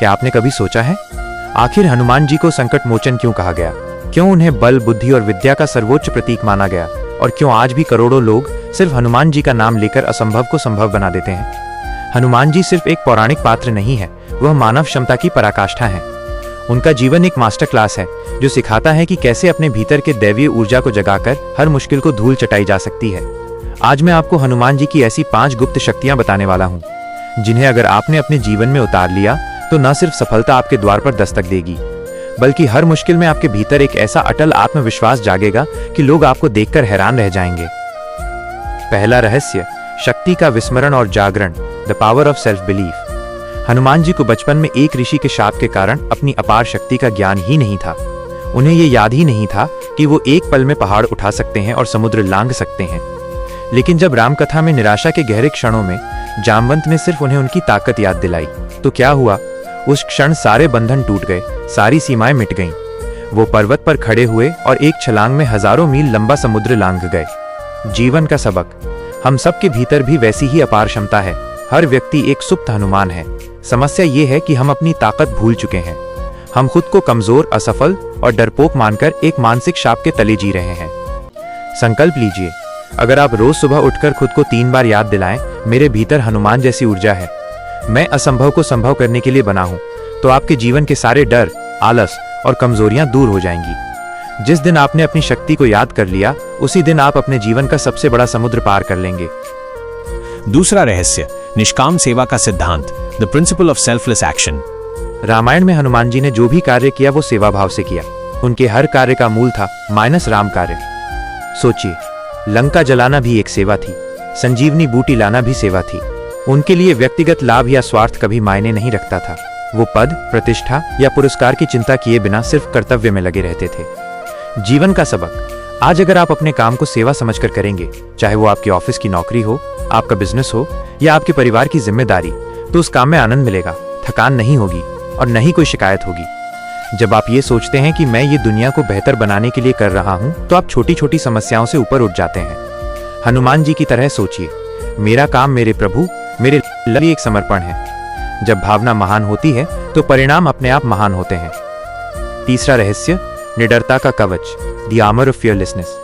क्या आपने कभी सोचा है आखिर हनुमान जी को संकट मोचन क्यों कहा गया? क्यों उन्हें बल, बुद्धि और विद्या का सर्वोच्च प्रतीक माना गया? और क्यों आज भी करोड़ों लोग सिर्फ हनुमान जी का नाम लेकर असंभव को संभव बना देते हैं? हनुमान जी सिर्फ एक पौराणिक पात्र नहीं है, वह मानव क्षमता की पराकाष्ठा है। उनका जीवन एक मास्टर क्लास है जो सिखाता है कि कैसे अपने भीतर के दैवीय ऊर्जा को जगाकर हर मुश्किल को धूल चटाई जा सकती है। आज मैं आपको हनुमान जी की ऐसी 5 गुप्त शक्तियां बताने वाला हूं, जिन्हें अगर आपने अपने जीवन में उतार लिया तो न सिर्फ सफलता आपके द्वार पर दस्तक देगी, बल्कि हर मुश्किल में आपके भीतर एक ऐसा अटल आत्मविश्वास जागेगा कि लोग आपको देखकर हैरान रह जाएंगे। पहला रहस्य, शक्ति का विस्मरण और जागरण, the power of self belief. Hanuman ji को बचपन में एक ऋषि के शाप के कारण अपनी अपार शक्ति का ज्ञान ही नहीं था। उन्हें यह याद ही नहीं था कि वो एक पल में पहाड़ उठा सकते हैं और समुद्र लांघ सकते हैं। लेकिन जब रामकथा में निराशा के गहरे क्षणों में जामवंत ने सिर्फ उन्हें उनकी ताकत याद दिलाई, तो क्या हुआ? उस क्षण सारे बंधन टूट गए, सारी सीमाएं मिट गईं। वो पर्वत पर खड़े हुए और एक छलांग में हजारों मील लंबा समुद्र लांघ गए। जीवन का सबक, हम सबके भीतर भी वैसी ही अपार क्षमता है। हर व्यक्ति एक सुप्त हनुमान है। समस्या ये है कि हम अपनी ताकत भूल चुके हैं। हम खुद को कमजोर, असफल और डरपोक मानकर एक मानसिक शाप के तले जी रहे हैं। संकल्प लीजिए, अगर आप रोज सुबह उठकर खुद को 3 बार याद दिलाएं, मेरे भीतर हनुमान जैसी ऊर्जा है, मैं असंभव को संभव करने के लिए बना हूं, तो आपके जीवन के सारे डर, आलस और कमजोरियां दूर हो जाएंगी। जिस दिन आपने अपनी शक्ति को याद कर लिया, उसी दिन आप अपने जीवन का सबसे बड़ा समुद्र पार कर लेंगे। दूसरा रहस्य, निष्काम सेवा का सिद्धांत, the principle of selfless action. Ramayan में हनुमान जी ने जो भी कार्य किया वो सेवा भाव से किया। उनके हर कार्य का मूल था माइनस राम कार्य। सोचिए, लंका जलाना भी एक सेवा थी, संजीवनी बूटी लाना भी सेवा थी। उनके लिए व्यक्तिगत लाभ या स्वार्थ कभी मायने नहीं रखता था। वो पद, प्रतिष्ठा या पुरस्कार की चिंता किए बिना सिर्फ कर्तव्य में लगे रहते थे। जीवन का सबक, आज अगर आप अपने काम को सेवा समझकर करेंगे, चाहे वो आपकी ऑफिस की नौकरी हो, आपका बिजनेस हो या आपके परिवार की जिम्मेदारी, तो उस काम में आनंद मिलेगा, थकान नहीं होगी और न ही कोई शिकायत होगी। जब आप ये सोचते हैं कि मैं ये दुनिया को बेहतर बनाने के लिए कर रहा हूं, तो आप छोटी छोटी समस्याओं से ऊपर उठ जाते हैं। हनुमान जी की तरह सोचिए, मेरा काम मेरे प्रभु, मेरे लिए एक समर्पण है। जब भावना महान होती है तो परिणाम अपने आप महान होते हैं। तीसरा रहस्य, निडरता का कवच, the armour of fearlessness.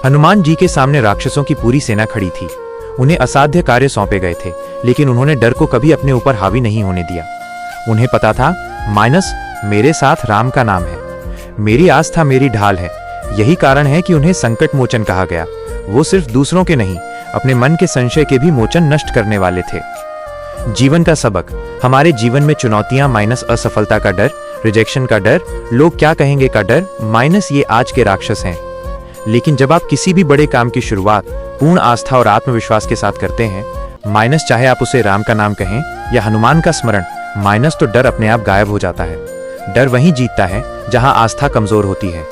Hanuman ji के सामने राक्षसों की पूरी सेना खड़ी थी। उन्हें असाध्य कार्य सौंपे गए थे, लेकिन उन्होंने डर को कभी अपने ऊपर हावी नहीं होने दिया। उन्हें पता था, माइनस मेरे साथ राम का नाम है, मेरी आस्था मेरी ढाल है। यही कारण है कि उन्हें संकट मोचन कहा गया। वो सिर्फ दूसरों के नहीं, अपने मन के संशय के भी मोचन नष्ट करने वाले थे। जीवन का सबक, हमारे जीवन में चुनौतियां माइनस असफलता का डर, रिजेक्शन का डर, लोग क्या कहेंगे का डर, माइनस ये आज के राक्षस हैं। लेकिन जब आप किसी भी बड़े काम की शुरुआत पूर्ण आस्था और आत्मविश्वास के साथ करते हैं, माइनस चाहे आप उसे राम का नाम कहें या हनुमान का स्मरण, माइनस तो डर अपने आप गायब हो जाता है। डर वहीं जीतता है जहां आस्था कमजोर होती है।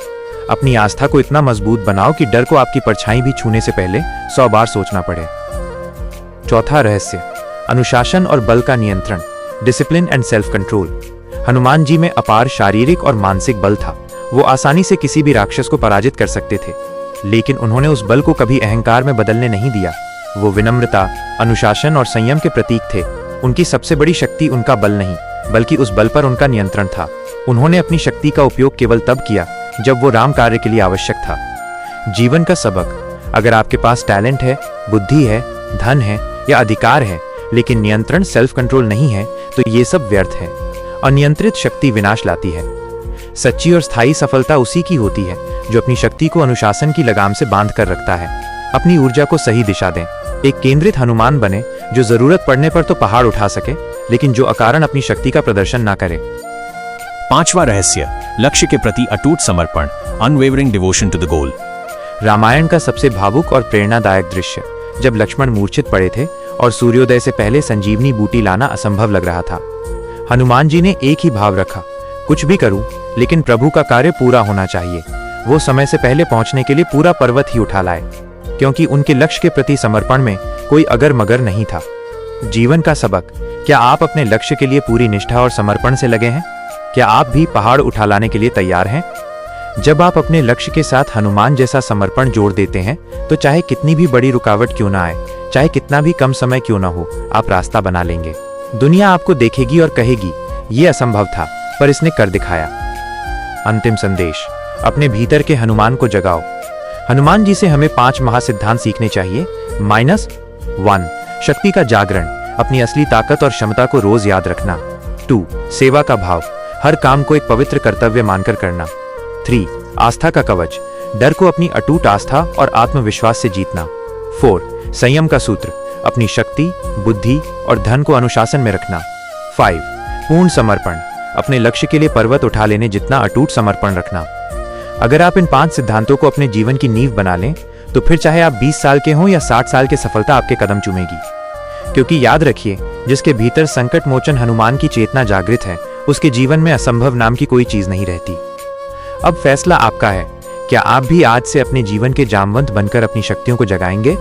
अपनी आस्था को इतना मजबूत बनाओ कि डर को आपकी परछाई भी छूने से पहले 100 बार सोचना पड़े। चौथा रहस्य, अनुशासन और बल का नियंत्रण, discipline and self control. Hanuman ji में अपार शारीरिक और मानसिक बल था। वो आसानी से किसी भी राक्षस को पराजित कर सकते थे, लेकिन उन्होंने उस बल को कभी अहंकार में बदलने नहीं दिया। वो विनम्रता, अनुशासन और संयम के प्रतीक थे। उनकी सबसे बड़ी शक्ति उनका बल नहीं, बल्कि उस बल पर उनका नियंत्रण था। उन्होंने अपनी शक्ति का उपयोग केवल तब किया जब वो राम कार्य के लिए आवश्यक था। जीवन का सबक, अगर आपके पास टैलेंट है, बुद्धि है, धन है या अधिकार है, लेकिन नियंत्रण सेल्फ कंट्रोल नहीं है, तो ये सब व्यर्थ है। अनियंत्रित शक्ति विनाश लाती है। सच्ची और स्थायी सफलता उसी की होती है जो अपनी शक्ति को अनुशासन की लगाम से बांध कर रखता है। अपनी ऊर्जा को सही दिशा दें। एक केंद्रित हनुमान बने जो जरूरत पड़ने पर तो पहाड़ उठा सके, लेकिन जो अकारण अपनी शक्ति का प्रदर्शन ना करे। पांचवा रहस्य, लक्ष्य के प्रति अटूट समर्पण, unwavering devotion to the goal. Ramayan का सबसे भावुक और प्रेरणादायक दृश्य, जब लक्ष्मण मूर्छित पड़े थे और सूर्योदय से पहले संजीवनी बूटी लाना असंभव लग रहा था। हनुमान जी ने एक ही भाव रखा, कुछ भी करूं, लेकिन प्रभु का कार्य पूरा होना चाहिए। वो समय से पहले पहुंचने के लिए पूरा पर्वत ही उठा लाए, क्योंकि उनके लक्ष्य के प्रति समर्पण में कोई अगर मगर नहीं था। जीवन का सबक, क्या आप अपने लक्ष्य के लिए पूरी निष्ठा और समर्पण से लगे हैं? क्या आप भी पहाड़ उठा लाने के लिए तैयार हैं? जब आप अपने लक्ष्य के साथ हनुमान जैसा समर्पण जोड़ देते हैं, तो चाहे कितनी भी बड़ी रुकावट क्यों ना आए, चाहे कितना भी कम समय क्यों ना हो, आप रास्ता बना लेंगे। दुनिया आपको देखेगी और कहेगी, ये असंभव था, पर इसने कर दिखाया। अंतिम संदेश, अपने भीतर के हनुमान को जगाओ। हनुमान जी से हमें 5 महासिद्धांत सीखने चाहिए। -1 शक्ति का जागरण, अपनी असली ताकत और क्षमता को रोज याद रखना। 2 सेवा का भाव, हर काम को एक पवित्र कर्तव्य मानकर करना। 3 आस्था का कवच, डर को अपनी अटूट आस्था और आत्मविश्वास से जीतना। 4 संयम का सूत्र, अपनी शक्ति, बुद्धि और धन को अनुशासन में रखना। 5 पूर्ण समर्पण, अपने लक्ष्य के लिए पर्वत उठा लेने जितना अटूट समर्पण रखना। अगर आप इन 5 सिद्धांतों को अपने जीवन की नींव बना लें, तो फिर चाहे आप 20 साल के हों या 60 साल की सफलता आपके कदम चूमेगी। क्योंकि याद रखिए, जिसके भीतर संकट मोचन हनुमान की चेतना जागृत है, उसके जीवन में असंभव नाम की कोई चीज नहीं रहती। अब फैसला आपका है, क्या आप भी आज से अपने जीवन के जामवंत बनकर अपनी शक्तियों को जगाएंगे?